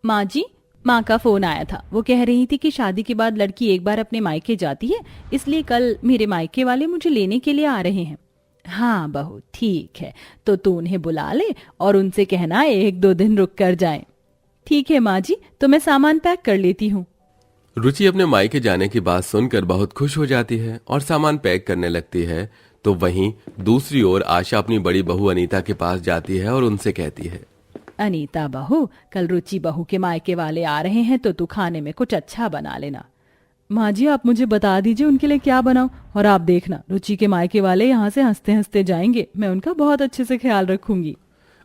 माँ जी, माँ का फोन आया था। वो कह रही थी कि शादी के बाद लड़की एक बार अपने मायके जाती है, इसलिए कल मेरे मायके वाले मुझे लेने के लिए आ रहे हैं। हाँ बहू, ठीक है, तो तू उन्हें बुला ले और उनसे कहना 1-2 दिन रुक कर जाएं। ठीक है माँ जी, तो मैं सामान पैक कर लेती हूँ। रुचि अपने मायके जाने की बात सुनकर बहुत खुश हो जाती है और सामान पैक करने लगती है। तो वहीं दूसरी ओर आशा अपनी बड़ी बहू अनीता के पास जाती है और उनसे कहती है, अनीता बहू, कल रुचि बहू के मायके वाले आ रहे हैं, तो तू खाने में कुछ अच्छा बना लेना। माँ जी, आप मुझे बता दीजिए उनके लिए क्या बनाऊं, और आप देखना रुचि के मायके वाले यहाँ से हंसते हंसते जाएंगे। मैं उनका बहुत अच्छे से ख्याल रखूंगी।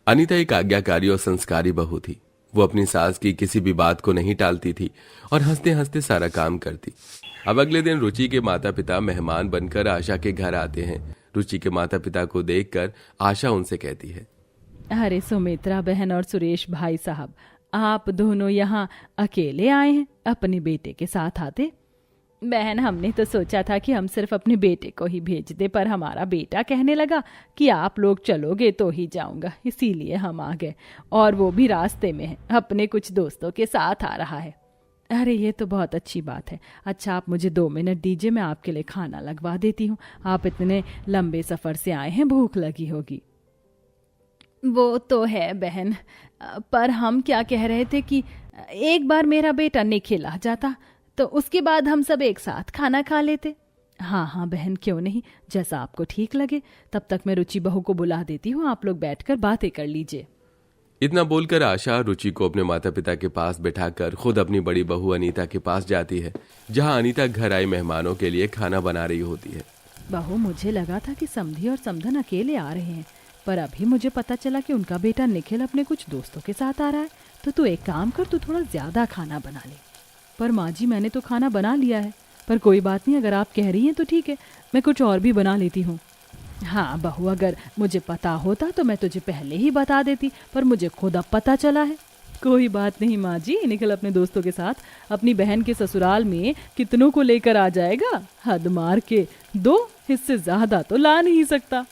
अनीता एक आज्ञाकारी और संस्कारी बहू थी। वो अपनी सास की किसी भी बात को नहीं टालती थी और हंसते हंसते सारा काम करती। अब अगले दिन रुचि के माता पिता मेहमान बनकर आशा के घर आते हैं। रुचि के माता पिता को देखकर आशा उनसे कहती है, अरे सुमित्रा बहन और सुरेश भाई साहब, आप दोनों यहाँ अकेले आए हैं? अपने बेटे के साथ आते। बहन, हमने तो सोचा था कि हम सिर्फ अपने बेटे को ही भेज दे, पर हमारा बेटा कहने लगा कि आप लोग चलोगे तो ही जाऊंगा, इसीलिए हम आ गए। और वो भी रास्ते में है, अपने कुछ दोस्तों के साथ आ रहा है। अरे ये तो बहुत अच्छी बात है। अच्छा, आप मुझे 2 मिनट दीजिए, मैं आपके लिए खाना लगवा देती हूँ। आप इतने लंबे सफर से आए हैं, भूख लगी होगी। वो तो है बहन, पर हम क्या कह रहे थे कि एक बार मेरा बेटा निखिल आ जाता तो उसके बाद हम सब एक साथ खाना खा लेते। हाँ हाँ बहन, क्यों नहीं, जैसा आपको ठीक लगे। तब तक मैं रुचि बहू को बुला देती हूँ, आप लोग बैठकर बातें कर लीजिए। इतना बोलकर आशा रुचि को अपने माता पिता के पास बिठाकर खुद अपनी बड़ी बहू अनीता के पास जाती है, जहां अनीता घर आए मेहमानों के लिए खाना बना रही होती है। बहू, मुझे लगा था कि समधी और समधन अकेले आ रहे हैं, पर अभी मुझे पता चला कि उनका बेटा निखिल अपने कुछ दोस्तों के साथ आ रहा है। तो तू एक काम कर, तू थोड़ा ज्यादा खाना बना ले। पर माँ जी, मैंने तो खाना बना लिया है। पर कोई बात नहीं, अगर आप कह रही हैं तो ठीक है, मैं कुछ और भी बना लेती हूँ। हाँ बहू, अगर मुझे पता होता तो मैं तुझे पहले ही बता देती, पर मुझे खुद अब पता चला है। कोई बात नहीं माँ जी, निखिल अपने दोस्तों के साथ अपनी बहन के ससुराल में कितनों को लेकर आ जाएगा। हद मार के 2, इससे ज्यादा तो ला नहीं सकता।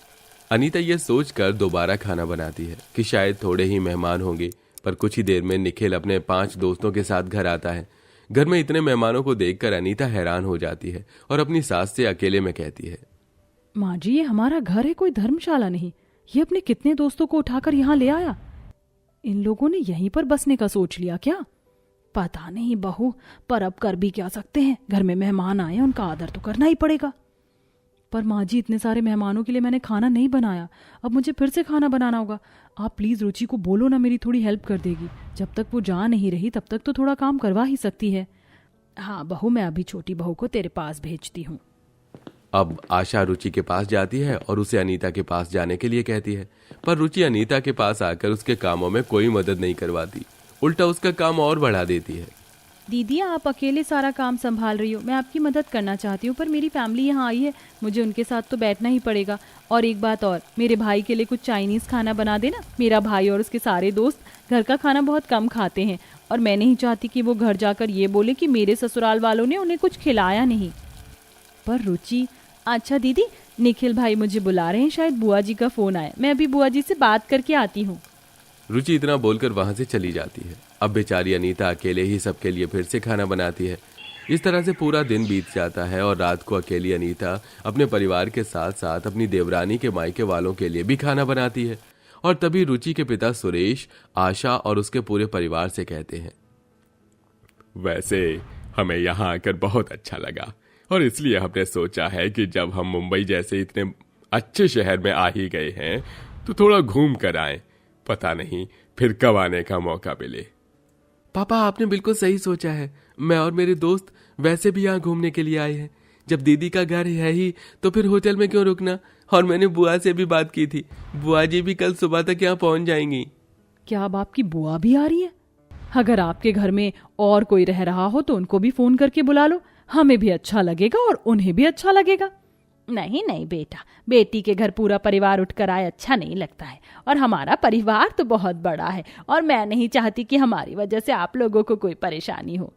अनीता ये सोचकर दोबारा खाना बनाती है कि शायद थोड़े ही मेहमान होंगे, पर कुछ ही देर में निखिल अपने 5 दोस्तों के साथ घर आता है। घर में इतने मेहमानों को देखकर अनीता हैरान हो जाती है और अपनी सास से अकेले में कहती है, माँ जी, ये हमारा घर है, कोई धर्मशाला नहीं। ये अपने कितने दोस्तों को उठाकर यहाँ ले आया। इन लोगों ने यहीं पर बसने का सोच लिया क्या? पता नहीं बहू, पर अब कर भी क्या सकते हैं। घर में मेहमान आए, उनका आदर तो करना ही पड़ेगा। पर माँ जी, इतने सारे मेहमानों के लिए मैंने खाना नहीं बनाया, अब मुझे फिर से खाना बनाना होगा। आप प्लीज रुचि को बोलो ना, मेरी थोड़ी हेल्प कर देगी। जब तक वो जा नहीं रही तब तक तो थोड़ा काम करवा ही सकती है। हाँ बहू, मैं अभी छोटी बहू को तेरे पास भेजती हूँ। अब आशा रुचि के पास जाती है और उसे अनीता के पास जाने के लिए कहती है, पर रुचि अनीता के पास आकर उसके कामों में कोई मदद नहीं करवाती, उल्टा उसका काम और बढ़ा देती है। दीदी, आप अकेले सारा काम संभाल रही हो, मैं आपकी मदद करना चाहती हूँ, पर मेरी फैमिली यहाँ आई है, मुझे उनके साथ तो बैठना ही पड़ेगा। और एक बात और, मेरे भाई के लिए कुछ चाइनीज़ खाना बना देना। मेरा भाई और उसके सारे दोस्त घर का खाना बहुत कम खाते हैं, और मैं नहीं चाहती कि वो घर जाकर ये बोले कि मेरे ससुराल वालों ने उन्हें कुछ खिलाया नहीं। पर रुचि, अच्छा दीदी, निखिल भाई मुझे बुला रहे हैं, शायद बुआ जी का फ़ोन आया, मैं अभी बुआ जी से बात करके आती हूँ। रुचि इतना बोलकर वहां से चली जाती है। अब बेचारी अनीता अकेले ही सबके लिए फिर से खाना बनाती है। इस तरह से पूरा दिन बीत जाता है और रात को अकेली अनीता अपने परिवार के साथ साथ अपनी देवरानी के मायके वालों के लिए भी खाना बनाती है। और तभी रुचि के पिता सुरेश आशा और उसके पूरे परिवार से कहते हैं, वैसे हमें यहाँ आकर बहुत अच्छा लगा, और इसलिए हमने सोचा है कि जब हम मुंबई जैसे इतने अच्छे शहर में आ ही गए हैं तो थोड़ा घूम कर आएं। पता नहीं फिर कब आने का मौका मिले। पापा, आपने बिल्कुल सही सोचा है। मैं और मेरे दोस्त वैसे भी यहाँ घूमने के लिए आए हैं। जब दीदी का घर है ही तो फिर होटल में क्यों रुकना। और मैंने बुआ से भी बात की थी, बुआ जी भी कल सुबह तक यहाँ पहुँच जाएंगी। क्या अब आपकी बुआ भी आ रही है? अगर आपके घर में और कोई रह रहा हो तो उनको भी फोन करके बुला लो, हमें भी अच्छा लगेगा और उन्हें भी अच्छा लगेगा। नहीं नहीं बेटा, बेटी के घर पूरा परिवार उठकर आए अच्छा नहीं लगता है, और हमारा परिवार तो बहुत बड़ा है, और मैं नहीं चाहती कि हमारी वजह से आप लोगों को कोई परेशानी हो।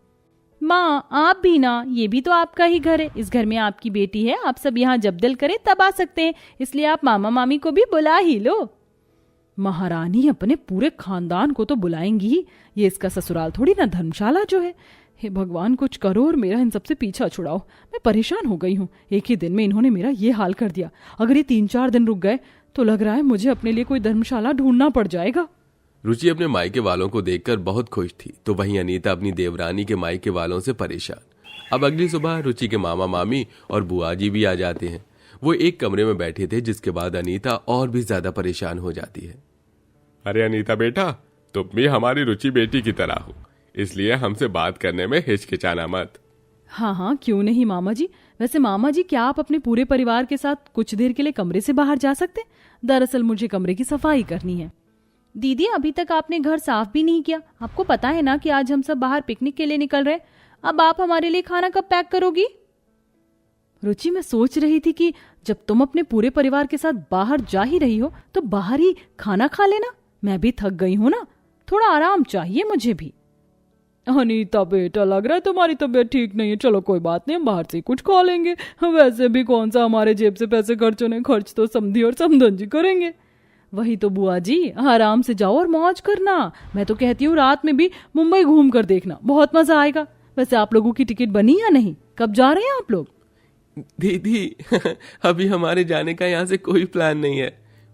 माँ, आप भी ना, ये भी तो आपका ही घर है, इस घर में आपकी बेटी है, आप सब यहाँ जब दिल करे तब आ सकते हैं, इसलिए आप मामा मामी को भी बुला ही लो। महारानी अपने पूरे खानदान को तो बुलाएंगी ही, ये इसका ससुराल थोड़ी ना धर्मशाला जो है। हे भगवान कुछ करो और मेरा इन सबसे पीछा छुड़ाओ, मैं परेशान हो गई हूँ। एक ही दिन में इन्होंने मेरा ये हाल कर दिया। अगर ये 3-4 दिन रुक गए तो लग रहा है मुझे अपने लिए कोई धर्मशाला ढूंढना पड़ जाएगा। रुचि अपने मायके वालों को देखकर बहुत खुश थी, तो वहीं अनीता अपनी देवरानी के मायके वालों से परेशान। अब अगली सुबह रुचि के मामा मामी और बुआ जी भी आ जाते हैं। वो एक कमरे में बैठे थे, जिसके बाद अनीता और भी ज्यादा परेशान हो जाती है। अरे अनीता बेटा, तुम भी हमारी रुचि बेटी की तरह हो, इसलिए हमसे बात करने में हिचकिचाना मत। हाँ, क्यों नहीं मामा जी। वैसे मामा जी, क्या आप अपने पूरे परिवार के साथ कुछ देर के लिए कमरे से बाहर जा सकते? दरअसल मुझे कमरे की सफाई करनी है। दीदी, अभी तक आपने घर साफ भी नहीं किया। आपको पता है ना कि आज हम सब बाहर पिकनिक के लिए निकल रहे। अब आप हमारे लिए खाना कब पैक करोगी? रुचि, मैं सोच रही थी कि जब तुम अपने पूरे परिवार के साथ बाहर जा ही रही हो तो बाहर ही खाना खा लेना। मैं भी थक गई हूं ना, थोड़ा आराम चाहिए मुझे भी। अनीता बेटा, लग रहा है तुम्हारी तबीयत ठीक नहीं है। चलो कोई बात नहीं, हम बाहर से कुछ खा लेंगे। वैसे भी कौन सा हमारे जेब से पैसे खर्च होने, खर्च तो समधी और समधन जी करेंगे। वही तो बुआ जी, आराम से जाओ और मौज करना। मैं तो कहती हूँ रात में भी मुंबई घूम कर देखना, बहुत मजा आएगा। वैसे आप लोगों की टिकट बनी या नहीं? कब जा रहे हैं आप लोग? दीदी अभी हमारे जाने का यहाँ से कोई प्लान नहीं है,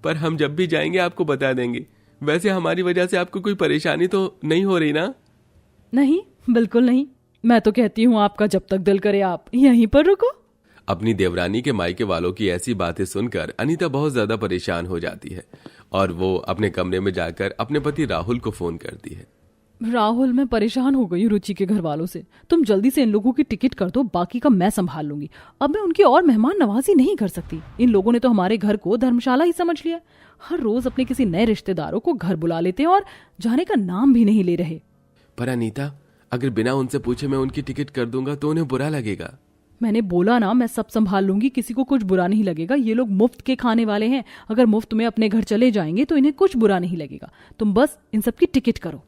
पर हम जब भी जाएंगे आपको बता देंगे। वैसे हमारी वजह से आपको कोई परेशानी तो नहीं हो रही ना? नहीं, बिल्कुल नहीं। मैं तो कहती हूँ आपका जब तक दिल करे आप यहीं पर रुको। अपनी देवरानी के मायके वालों की ऐसी बातें सुनकर अनीता बहुत ज्यादा परेशान हो जाती है और वो अपने कमरे में जाकर अपने पति राहुल को फोन करती है। राहुल, मैं परेशान हो गई रुचि के घर वालों से। तुम जल्दी से इन लोगों की टिकट कर दो, बाकी का मैं संभाल लूंगी। अब मैं उनकी और मेहमान नवाजी नहीं कर सकती। इन लोगों ने तो हमारे घर को धर्मशाला ही समझ लिया। हर रोज अपने किसी नए रिश्तेदारों को घर बुला लेते हैं और जाने का नाम भी नहीं ले रहे। पर अनीता, अगर बिना उनसे पूछे मैं उनकी टिकट कर दूंगा तो उन्हें बुरा लगेगा। मैंने बोला ना, मैं सब संभाल लूंगी, किसी को कुछ बुरा नहीं लगेगा। ये लोग मुफ्त के खाने वाले हैं। अगर मुफ्त में अपने घर चले जाएंगे तो इन्हें कुछ बुरा नहीं लगेगा। तुम बस इन सब की टिकट करो।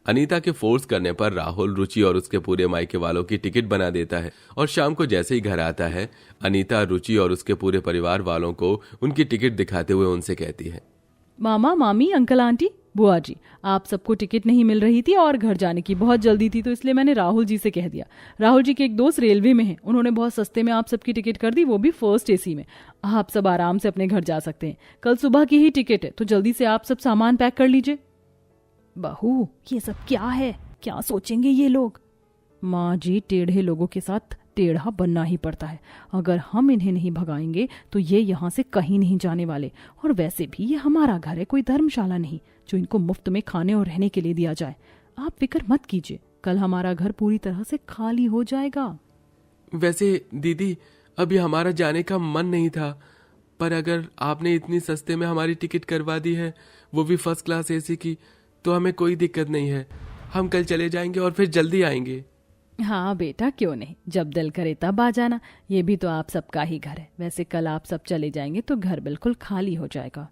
अनीता के फोर्स करने पर राहुल रुचि और उसके पूरे मायके वालों की टिकट बना देता है और शाम को जैसे ही घर आता है, अनीता रुचि और उसके पूरे परिवार वालों को उनकी टिकट दिखाते हुए उनसे कहती है, मामा, मामी, अंकल, आंटी, बुआ जी, आप सबको टिकट नहीं मिल रही थी और घर जाने की बहुत जल्दी थी, तो इसलिए मैंने राहुल जी से कह दिया। राहुल जी के एक दोस्त रेलवे में हैं, उन्होंने बहुत सस्ते में आप सबकी टिकट कर दी, वो भी फर्स्ट एसी में। आप सब आराम से अपने घर जा सकते हैं। कल सुबह की ही टिकट है, तो जल्दी से आप सब सामान पैक कर लीजिए। बहू, ये सब क्या है? क्या सोचेंगे ये लोग? माँ जी, टेढ़े लोगों के साथ टेढ़ा बनना ही पड़ता है। अगर हम इन्हें नहीं भगाएंगे तो ये यहाँ से कहीं नहीं जाने वाले। और वैसे भी ये हमारा घर है, कोई धर्मशाला नहीं जो इनको मुफ्त में खाने और रहने के लिए दिया जाए। आप फिक्र मत कीजिए, कल हमारा घर पूरी तरह से खाली हो जाएगा। वैसे दीदी, अभी हमारा जाने का मन नहीं था, पर अगर आपने इतनी सस्ते में हमारी टिकट करवा दी है, वो भी फर्स्ट क्लास एसी की, तो हमें कोई दिक्कत नहीं है। हम कल चले जाएंगे और फिर जल्दी आएंगे। हाँ बेटा, क्यों नहीं, जब दिल करे तब आ जाना। ये भी तो आप सबका ही घर है। वैसे कल आप सब चले जाएंगे तो घर बिल्कुल खाली हो जाएगा।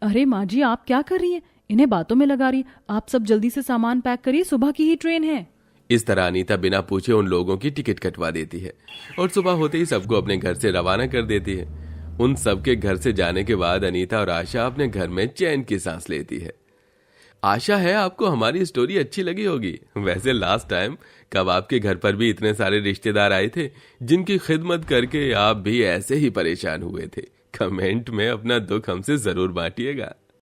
अरे माँ जी, आप क्या कर रही हैं? इन्हें बातों में लगा रही। आप सब जल्दी से सामान पैक करिए, सुबह की ही ट्रेन है। इस तरह अनीता बिना पूछे उन लोगों की टिकट कटवा देती है और सुबह होते ही सबको अपने घर से रवाना कर देती है। उन सबके घर से जाने के बाद अनीता और आशा अपने घर में चैन की सांस लेती है। आशा है आपको हमारी स्टोरी अच्छी लगी होगी। वैसे लास्ट टाइम कब आपके घर पर भी इतने सारे रिश्तेदार आए थे जिनकी खिदमत करके आप भी ऐसे ही परेशान हुए थे? कमेंट में अपना दुख हमसे जरूर बांटिएगा।